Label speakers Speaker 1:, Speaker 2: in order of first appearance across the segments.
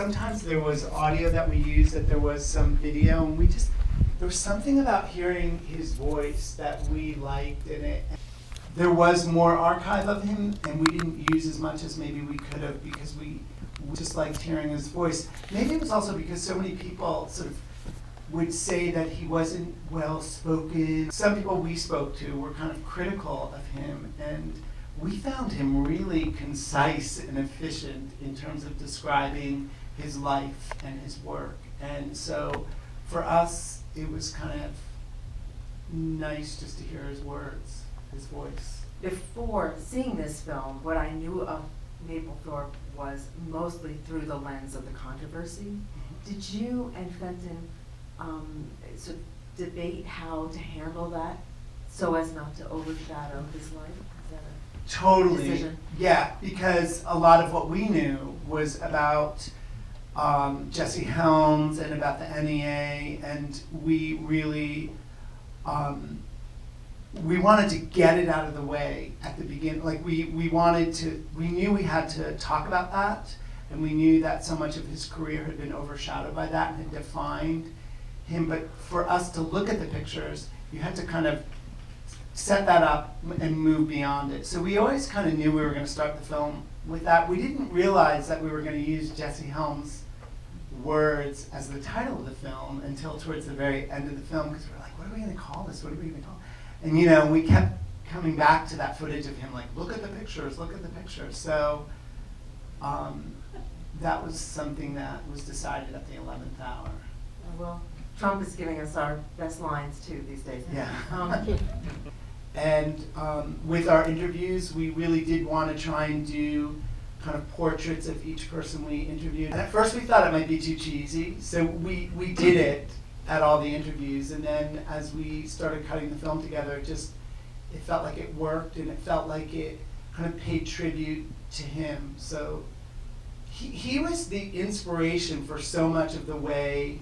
Speaker 1: sometimes there was audio that we used, that there was some video, and there was something about hearing his voice that we liked in it. There was more archive of him, and we didn't use as much as maybe we could have because we just liked hearing his voice. Maybe it was also because so many people sort of would say that he wasn't well-spoken. Some people we spoke to were kind of critical of him, and we found him really concise and efficient in terms of describing his life and his work. And so for us, it was kind of nice just to hear his words, his voice.
Speaker 2: Before seeing this film, what I knew of Mapplethorpe was mostly through the lens of the controversy.
Speaker 1: Mm-hmm.
Speaker 2: Did you and Fenton sort of debate how to handle that so as not to overshadow his life? Is that a
Speaker 1: Totally.
Speaker 2: decision?
Speaker 1: Yeah, because a lot of what we knew was about Jesse Helms and about the NEA, and we really we wanted to get it out of the way at the beginning. Like we knew we had to talk about that, and we knew that so much of his career had been overshadowed by that and had defined him. But for us to look at the pictures, you had to kind of set that up and move beyond it. So we always kind of knew we were going to start the film with that. We didn't realize that we were going to use Jesse Helms' words as the title of the film until towards the very end of the film, because we were like, what are we going to call this? What are we going to call it? And you know, we kept coming back to that footage of him, like, look at the pictures, look at the pictures. So that was something that was decided at the 11th hour.
Speaker 2: Well, Trump is giving us our best lines too these days.
Speaker 1: Yeah. And with our interviews, we really did want to try and do kind of portraits of each person we interviewed. And at first we thought it might be too cheesy, so we did it at all the interviews. And then as we started cutting the film together, it felt like it worked, and it felt like it kind of paid tribute to him. So he was the inspiration for so much of the way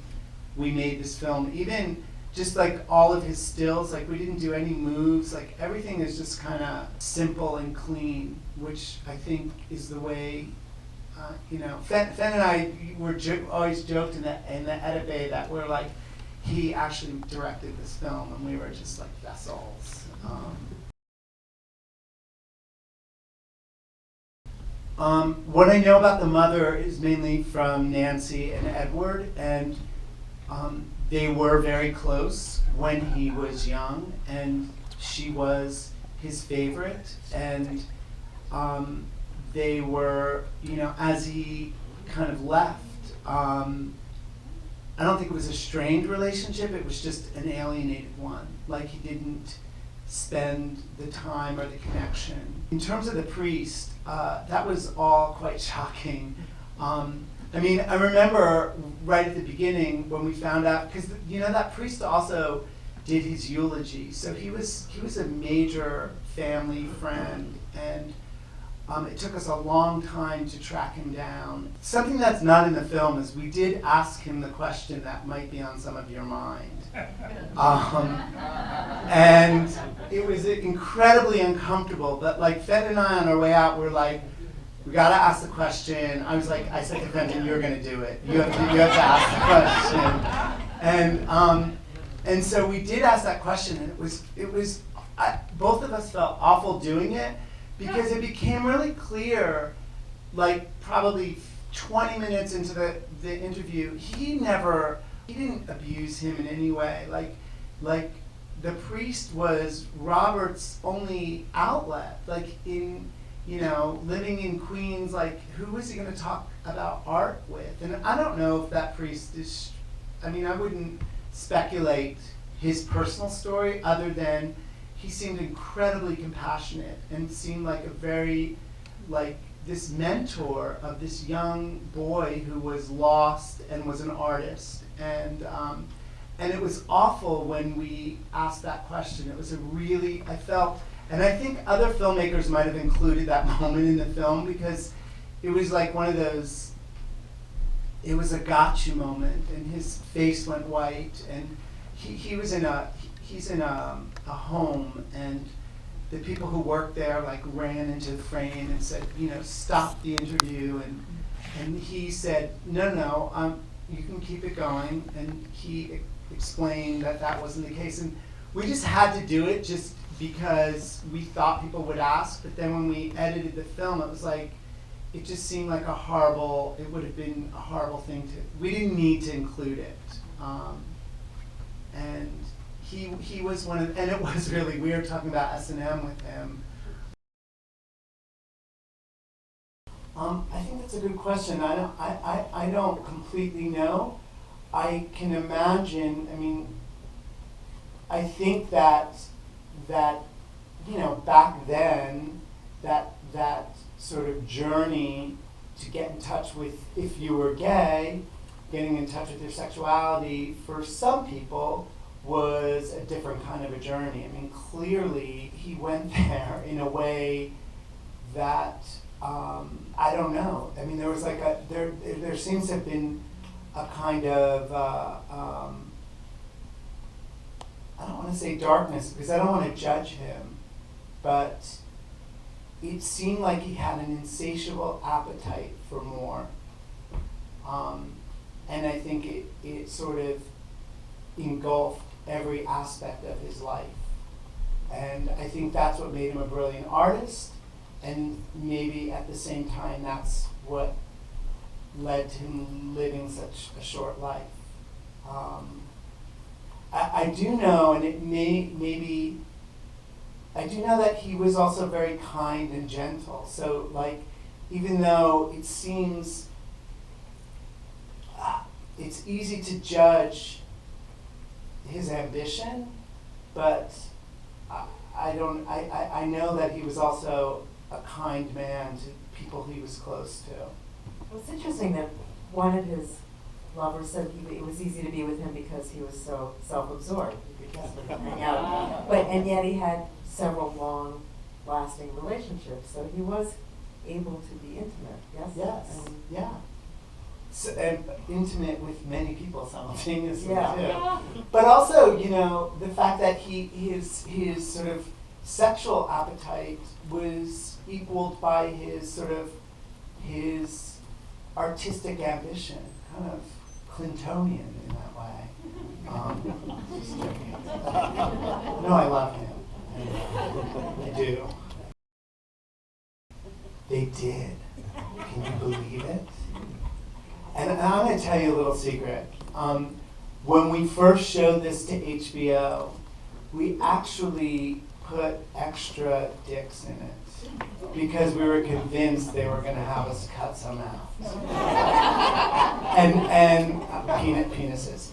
Speaker 1: we made this film. Even just like all of his stills, like we didn't do any moves, like everything is just kind of simple and clean, which I think is the way, you know, Fen and I were always joked in the edit bay that we're like, he actually directed this film and we were just like vessels. What I know about the mother is mainly from Nancy and Edward, and they were very close when he was young, and she was his favorite, and they were, you know, as he kind of left, I don't think it was a strained relationship, it was just an alienated one. Like he didn't spend the time or the connection. In terms of the priest, that was all quite shocking. I mean, I remember right at the beginning when we found out, because you know that priest also did his eulogy, so he was a major family friend, and it took us a long time to track him down. Something that's not in the film is we did ask him the question that might be on some of your mind, and it was incredibly uncomfortable. But like Fed and I on our way out were like, we gotta ask the question. I said to Fenton, you're gonna do it. You have to ask the question. And so we did ask that question, and it was both of us felt awful doing it because it became really clear, like probably 20 minutes into the interview, he didn't abuse him in any way. Like the priest was Robert's only outlet. Like in, you know, living in Queens, like who was he going to talk about art with? And I don't know if that priest is, I mean, I wouldn't speculate his personal story other than he seemed incredibly compassionate and seemed like a very, like this mentor of this young boy who was lost and was an artist. And it was awful when we asked that question. It was a really, I felt, and I think other filmmakers might have included that moment in the film because it was like one of those, it was a gotcha moment, and his face went white, and he's in a home, and the people who worked there like ran into the frame and said, you know, stop the interview, And he said, no, you can keep it going. And he explained that that wasn't the case. And we just had to do it just because we thought people would ask. But then when we edited the film, it was like, it just seemed like it would have been a horrible thing we didn't need to include it. And he was and it was really weird talking about S&M with him. I think that's a good question. I don't completely know. I can imagine, I think that back then, that sort of journey to get in touch with, if you were gay, getting in touch with your sexuality, for some people, was a different kind of a journey. Clearly, he went there in a way that, I don't know. There was like there seems to have been a kind of, I don't want to say darkness, because I don't want to judge him, but it seemed like he had an insatiable appetite for more. And I think it sort of engulfed every aspect of his life. And I think that's what made him a brilliant artist, and maybe at the same time that's what led to him living such a short life. I do know, and I do know that he was also very kind and gentle. So, even though it seems it's easy to judge his ambition, but I know that he was also a kind man to people he was close to.
Speaker 2: Well, it's interesting that one of his lovers said it was easy to be with him because he was so self-absorbed. He could just hang out. And yet he had several long-lasting relationships, so he was able to be intimate. Yes.
Speaker 1: Yes. Yeah. So, and intimate with many people simultaneously
Speaker 2: yeah.
Speaker 1: too. But also, the fact that his sort of sexual appetite was equaled by his artistic ambition, kind of Clintonian in that way. Just joking. No, I love him. I do. They did. Can you believe it? And I'm going to tell you a little secret. When we first showed this to HBO, we actually put extra dicks in it because we were convinced they were going to have us cut some out. and penises.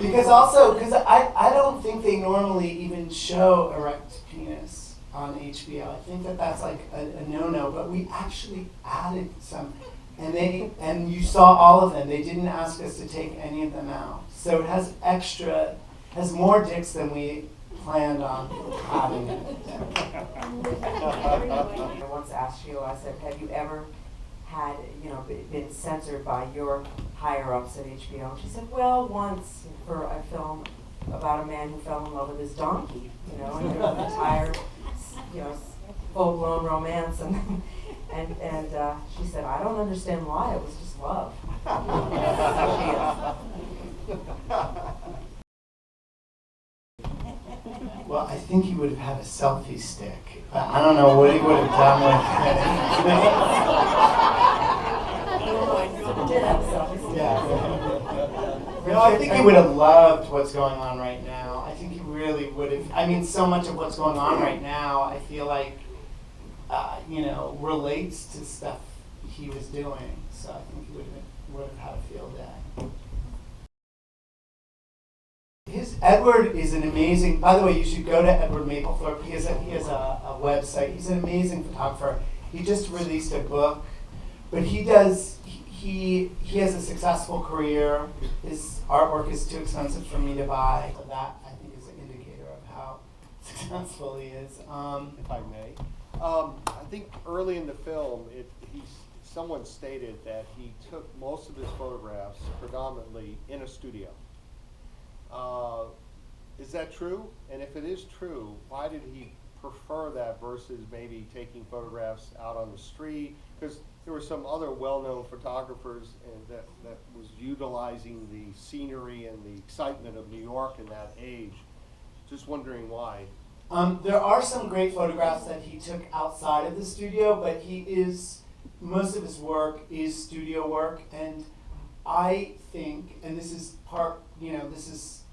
Speaker 1: Because I don't think they normally even show erect penis on HBO. I think that's like a no-no, but we actually added some. And you saw all of them. They didn't ask us to take any of them out. So it has more dicks than we planned on having it.
Speaker 2: I once asked you, I said, have you ever had, been censored by your higher-ups at HBO? And she said, well, once for a film about a man who fell in love with his donkey, and there was an entire, full-blown romance, and she said, I don't understand why, it was just love.
Speaker 1: Well, I think he would have had a selfie stick. I don't know what he would have done with it. Yeah. No, I think he would have loved what's going on right now. I think he really would have. So much of what's going on right now, I feel like, relates to stuff he was doing. So I think he would have had a field day. Edward is an amazing. By the way, you should go to Edward Mapplethorpe. He has a website. He's an amazing photographer. He just released a book, but he has a successful career. His artwork is too expensive for me to buy. So that, I think, is an indicator of how successful he is.
Speaker 3: If I may, I think early in the film, someone stated that he took most of his photographs predominantly in a studio. Is that true? And if it is true, why did he prefer that versus maybe taking photographs out on the street? Because there were some other well-known photographers and that was utilizing the scenery and the excitement of New York in that age. Just wondering why.
Speaker 1: There are some great photographs that he took outside of the studio, but most of his work is studio work, and I think, and this is this is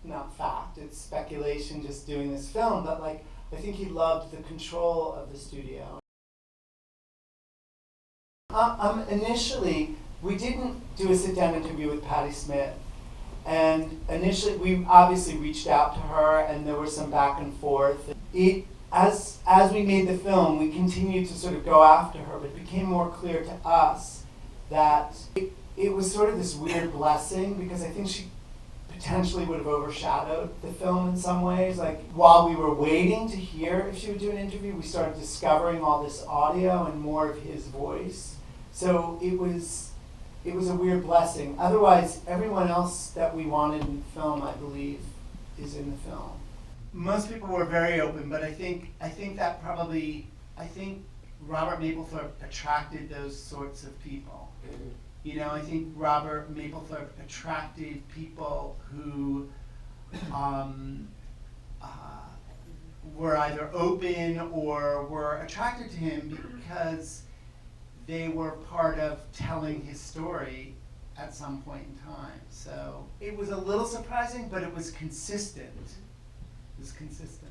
Speaker 1: not fact, it's speculation just doing this film, but like, I think he loved the control of the studio. Initially, we didn't do a sit-down interview with Patti Smith. And initially, we obviously reached out to her, and there was some back and forth. As we made the film, we continued to sort of go after her, but it became more clear to us that it was sort of this weird blessing, because I think she potentially would have overshadowed the film in some ways. Like, while we were waiting to hear if she would do an interview, we started discovering all this audio and more of his voice. So it was a weird blessing. Otherwise, everyone else that we wanted in the film, I believe, is in the film. Most people were very open, but I think Robert Mapplethorpe attracted those sorts of people. You know, I think Robert Mapplethorpe attracted people who were either open or were attracted to him because they were part of telling his story at some point in time. So it was a little surprising, but it was consistent. It was consistent.